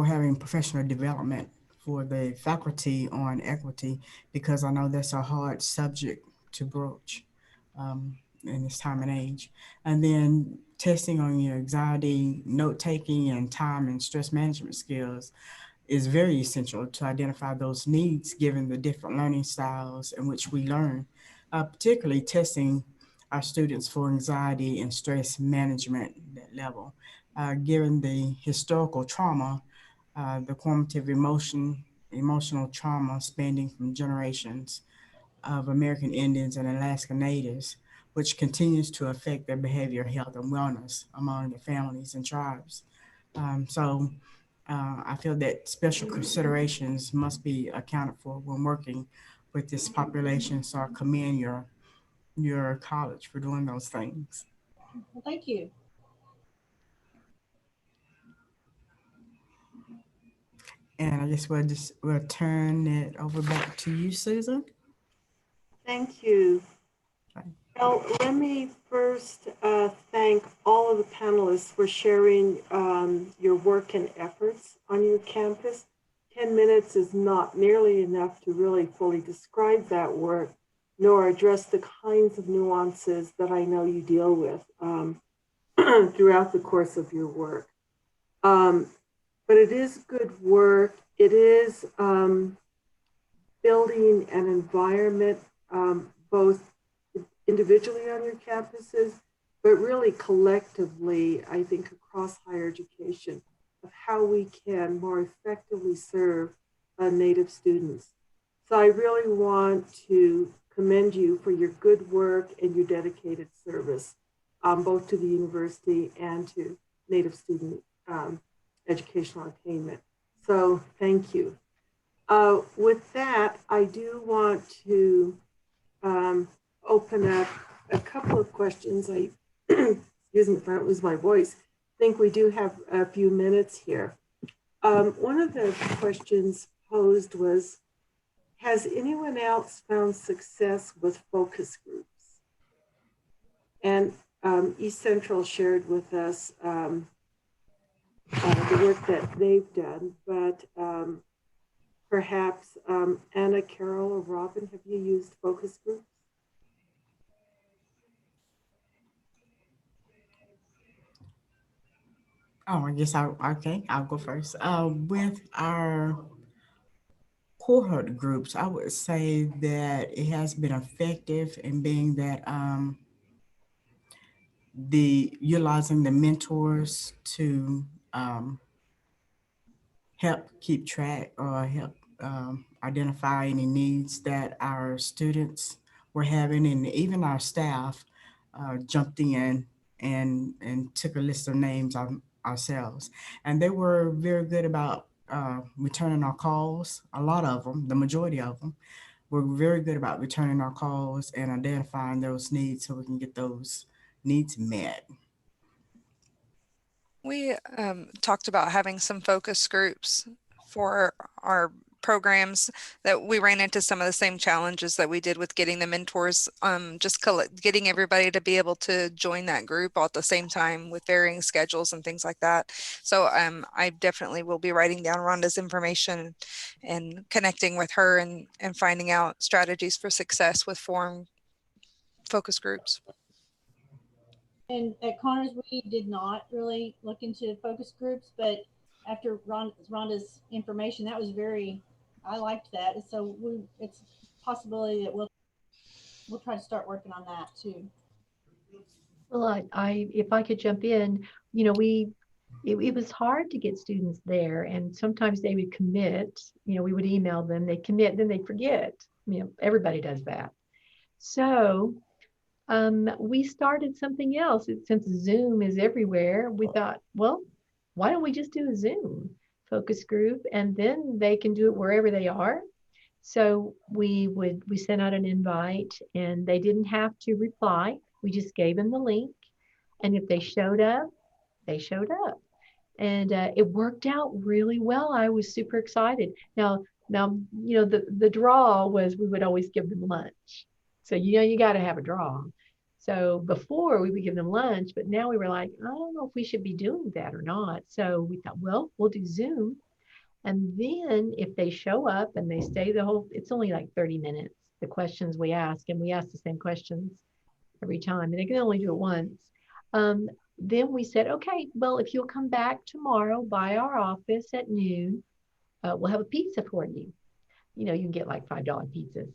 having professional development for the faculty on equity, because I know that's a hard subject to broach in this time and age. And then testing on your anxiety, note-taking, and time and stress management skills is very essential to identify those needs given the different learning styles in which we learn, particularly testing our students for anxiety and stress management level. Given the historical trauma, the cumulative emotional trauma spanning from generations of American Indians and Alaska Natives, which continues to affect their behavior, health, and wellness among the families and tribes. I feel that special considerations must be accounted for when working with this population. So I commend your college for doing those things. Well, thank you. And I guess we'll turn it over back to you, Susan. Thank you. Well, let me first thank all of the panelists for sharing your work and efforts on your campus. 10 minutes is not nearly enough to really fully describe that work, nor address the kinds of nuances that I know you deal with throughout the course of your work. But it is good work. It is building an environment both individually on your campuses, but really collectively, I think, across higher education, of how we can more effectively serve Native students. So I really want to commend you for your good work and your dedicated service, both to the university and to Native student educational attainment. So thank you. With that, I do want to open up a couple of questions. Excuse me if I don't lose my voice. I think we do have a few minutes here. One of the questions posed was, has anyone else found success with focus groups? And East Central shared with us the work that they've done, but perhaps Anna, Carol, or Robin, have you used focus groups? Oh, I guess I'll go first. With our cohort groups, I would say that it has been effective in being that utilizing the mentors to help keep track or help identify any needs that our students were having, and even our staff jumped in and took a list of names ourselves. And they were very good about returning our calls. A lot of them, the majority of them, were very good about returning our calls and identifying those needs so we can get those needs met. We talked about having some focus groups for our programs, that we ran into some of the same challenges that we did with getting the mentors, just getting everybody to be able to join that group all at the same time with varying schedules and things like that. So I definitely will be writing down Rhonda's information and connecting with her and finding out strategies for success with forum focus groups. And at Connors, we did not really look into focus groups, but after Rhonda's information, that was I liked that. And so it's a possibility that we'll try to start working on that too. Well, if I could jump in, it was hard to get students there, and sometimes they would commit. We would email them, they commit, then they forget. Everybody does that. So we started something else. Since Zoom is everywhere, we thought, well, why don't we just do a Zoom focus group, and then they can do it wherever they are. So we sent out an invite, and they didn't have to reply. We just gave them the link, and if they showed up, they showed up, and it worked out really well. I was super excited. Now, the draw was we would always give them lunch. So you got to have a draw. So before we would give them lunch, but now we were like, I don't know if we should be doing that or not. So we thought, well, we'll do Zoom. And then if they show up and they stay it's only like 30 minutes, the questions we ask, and we ask the same questions every time, and they can only do it once. Then we said, okay, well, if you'll come back tomorrow by our office at noon, we'll have a pizza for you. You can get like $5 pizzas.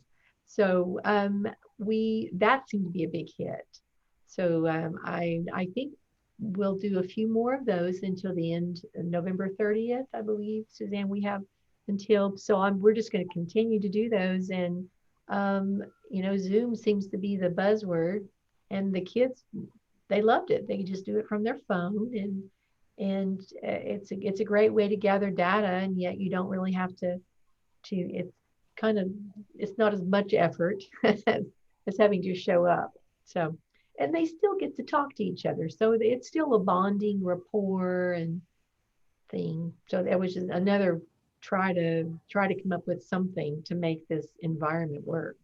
So that seemed to be a big hit. So I think we'll do a few more of those until the end of November 30th, I believe, Suzanne, we have until, so we're just going to continue to do those. And, Zoom seems to be the buzzword, and the kids, they loved it. They could just do it from their phone, and it's a great way to gather data, and yet you don't really have to it's not as much effort as having to show up. So, and they still get to talk to each other. So it's still a bonding rapport and thing. So that was just another try to come up with something to make this environment work.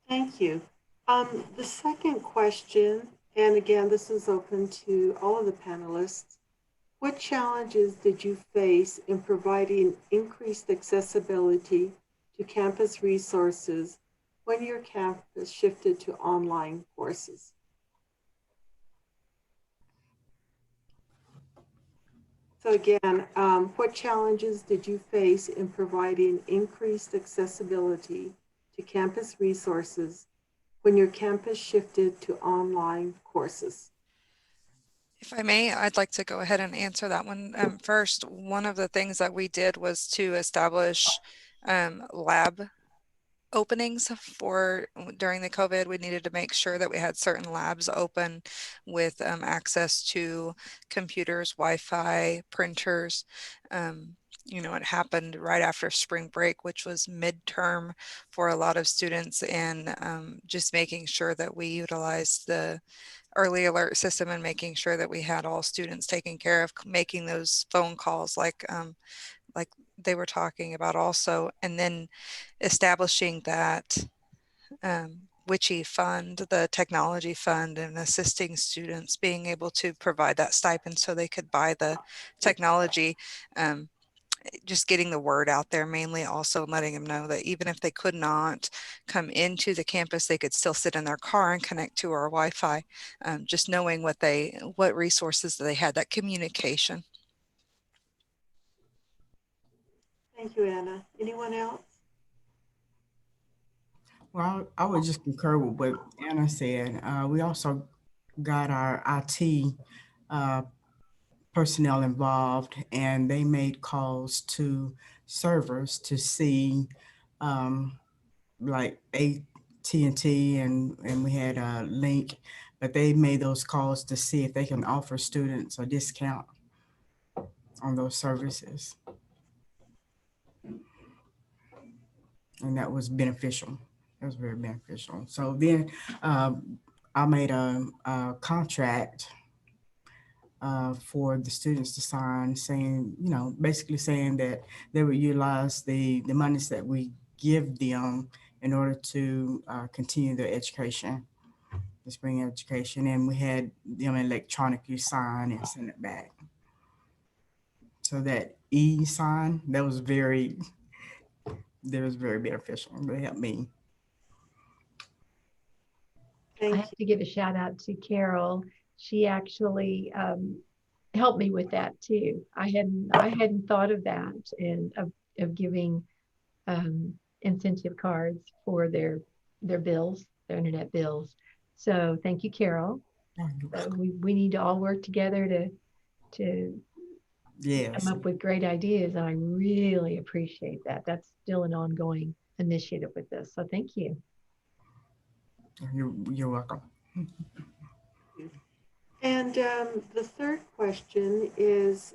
Thank you. The second question, and again, this is open to all of the panelists. What challenges did you face in providing increased accessibility to campus resources when your campus shifted to online courses? So again, what challenges did you face in providing increased accessibility to campus resources when your campus shifted to online courses? If I may, I'd like to go ahead and answer that one first. One of the things that we did was to establish lab openings during the COVID. We needed to make sure that we had certain labs open with access to computers, Wi-Fi, printers. It happened right after spring break, which was midterm for a lot of students, and just making sure that we utilized the early alert system and making sure that we had all students taken care of, making those phone calls like they were talking about also, and then establishing that WICHE fund, the technology fund, and assisting students being able to provide that stipend so they could buy the technology. Just getting the word out there, mainly also letting them know that even if they could not come into the campus, they could still sit in their car and connect to our Wi-Fi. Just knowing what resources they had, that communication. Thank you, Anna. Anyone else? Well, I would just concur with what Anna said. We also got our IT personnel involved, and they made calls to servers to see like AT&T, and we had a link, but they made those calls to see if they can offer students a discount on those services. And that was beneficial. It was very beneficial. So then I made a contract for the students to sign, saying, basically saying that they would utilize the monies that we give them in order to continue their education, the spring education. And we had them electronically sign and send it back. So that e-sign, that was very beneficial. It helped me. I Thank have to give a shout out to Carol. She actually helped me with that too. I hadn't thought of that and of giving incentive cards for their bills, their internet bills. So thank you, Carol. Oh, you're welcome. We need to all work together to Yes, come up with great ideas. And I really appreciate that. That's still an ongoing initiative with this. So thank you. you're welcome. you. And the third question is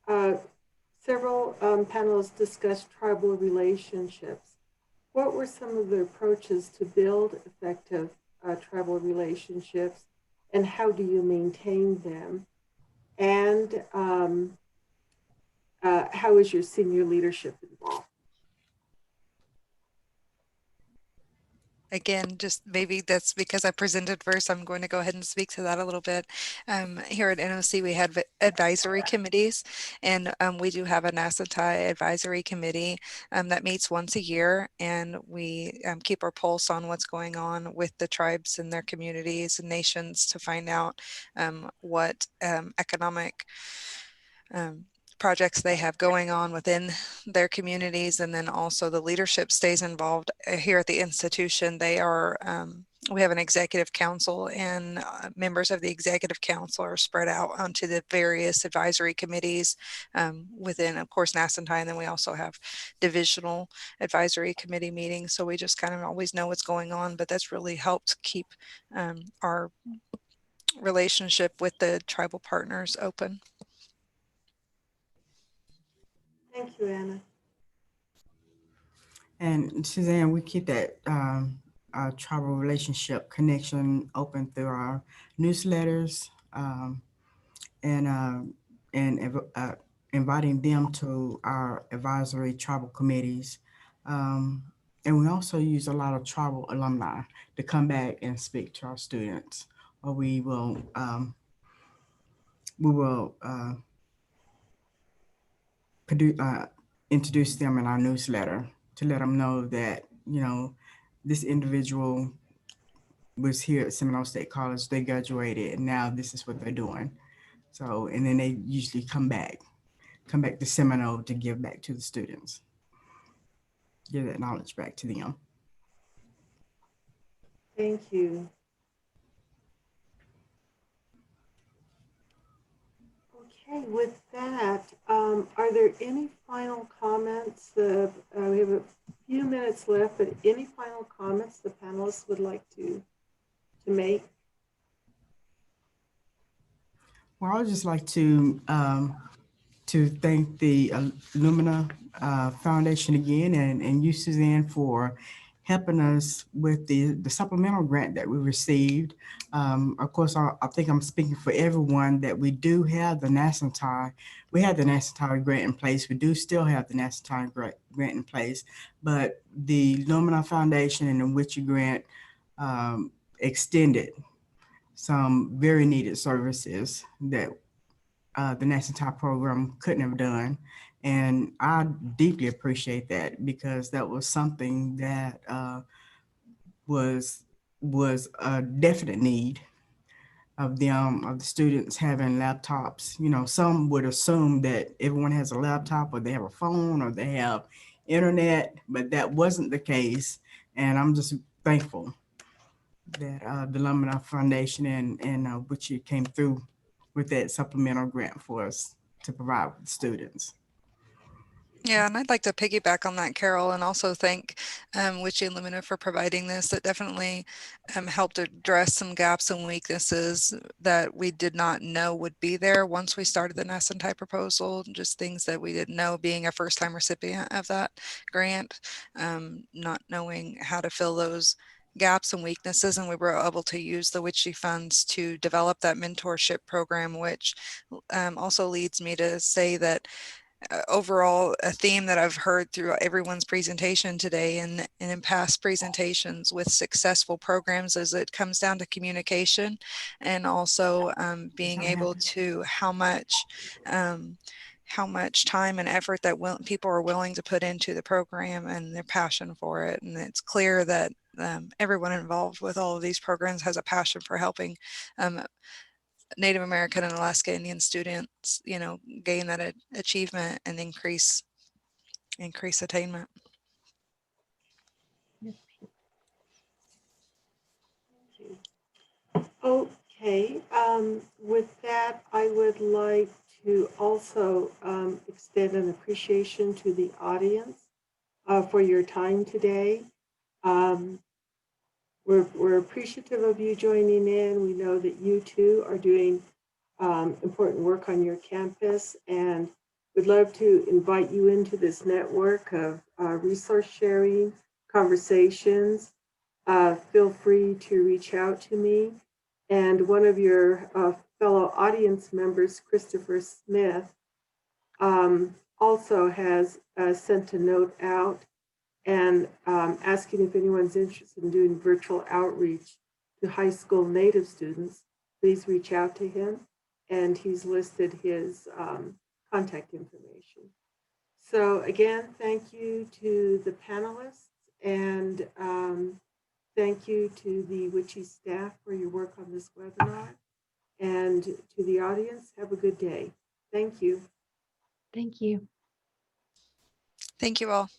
several panelists discussed tribal relationships. What were some of the approaches to build effective tribal relationships, and how do you maintain them? And how is your senior leadership involved? Again, just maybe that's because I presented first. I'm going to go ahead and speak to that a little bit. Here at NOC, we had advisory committees, and we do have a NASNTI advisory committee that meets once a year, and we keep our pulse on what's going on with the tribes and their communities and nations to find out what economic projects they have going on within their communities, and then also the leadership stays involved here at the institution. They are we have an executive council, and members of the executive council are spread out onto the various advisory committees within, of course, NASNTI, and then we also have divisional advisory committee meetings. So we just kind of always know what's going on, but that's really helped keep our relationship with the tribal partners open. Thank you, Anna. And Suzanne, we keep that tribal relationship connection open through our newsletters and inviting them to our advisory tribal committees. And we also use a lot of tribal alumni to come back and speak to our students, or we will introduce them in our newsletter to let them know that, you know, this individual was here at Seminole State College, they graduated, and now this is what they're doing. So, and then they usually come back to Seminole to give back to the students, give that knowledge back to them. Thank you. Okay, with that, are there any final comments? We have a few minutes left, but any final comments the panelists would like to make? Well, I would just like to thank the Lumina Foundation again, and you, Suzanne, for helping us with the supplemental grant that we received. Of course, I think I'm speaking for everyone that we do have the NASNTI. We have the NASNTI grant in place. We do still have the NASNTI grant in place, but the Lumina Foundation and the Witchy grant extended some very needed services that the NASNTI program couldn't have done. And I deeply appreciate that, because that was something that was a definite need of the students having laptops. You know, some would assume that everyone has a laptop, or they have a phone, or they have internet, but that wasn't the case. And I'm just thankful that the Lumina Foundation and which you came through with that supplemental grant for us to provide with students. Yeah, and I'd like to piggyback on that, Carol, and also thank Witchy and Lumina for providing this. That definitely helped address some gaps and weaknesses that we did not know would be there once we started the NASNTI proposal, just things that we didn't know, being a first-time recipient of that grant, not knowing how to fill those gaps and weaknesses, and we were able to use the Witchy funds to develop that mentorship program, which also leads me to say that overall, a theme that I've heard through everyone's presentation today and in past presentations with successful programs is it comes down to communication, and also being able to how how much time and effort that people are willing to put into the program and their passion for it. And it's clear that everyone involved with all of these programs has a passion for helping Native American and Alaska Indian students, you know, gain that achievement and increase attainment. Okay, with that, I would like to also extend an appreciation to the audience for your time today. We're appreciative of you joining in. We know that you too are doing important work on your campus, and we'd love to invite you into this network of resource sharing, conversations. Feel free to reach out to me. And one of your fellow audience members, Christopher Smith, also has sent a note out and asking if anyone's interested in doing virtual outreach to high school Native students. Please reach out to him, and he's listed his contact information. So again, thank you to the panelists, and thank you to the WICHE staff for your work on this webinar. And to the audience, have a good day. Thank you. Thank you. Thank you all.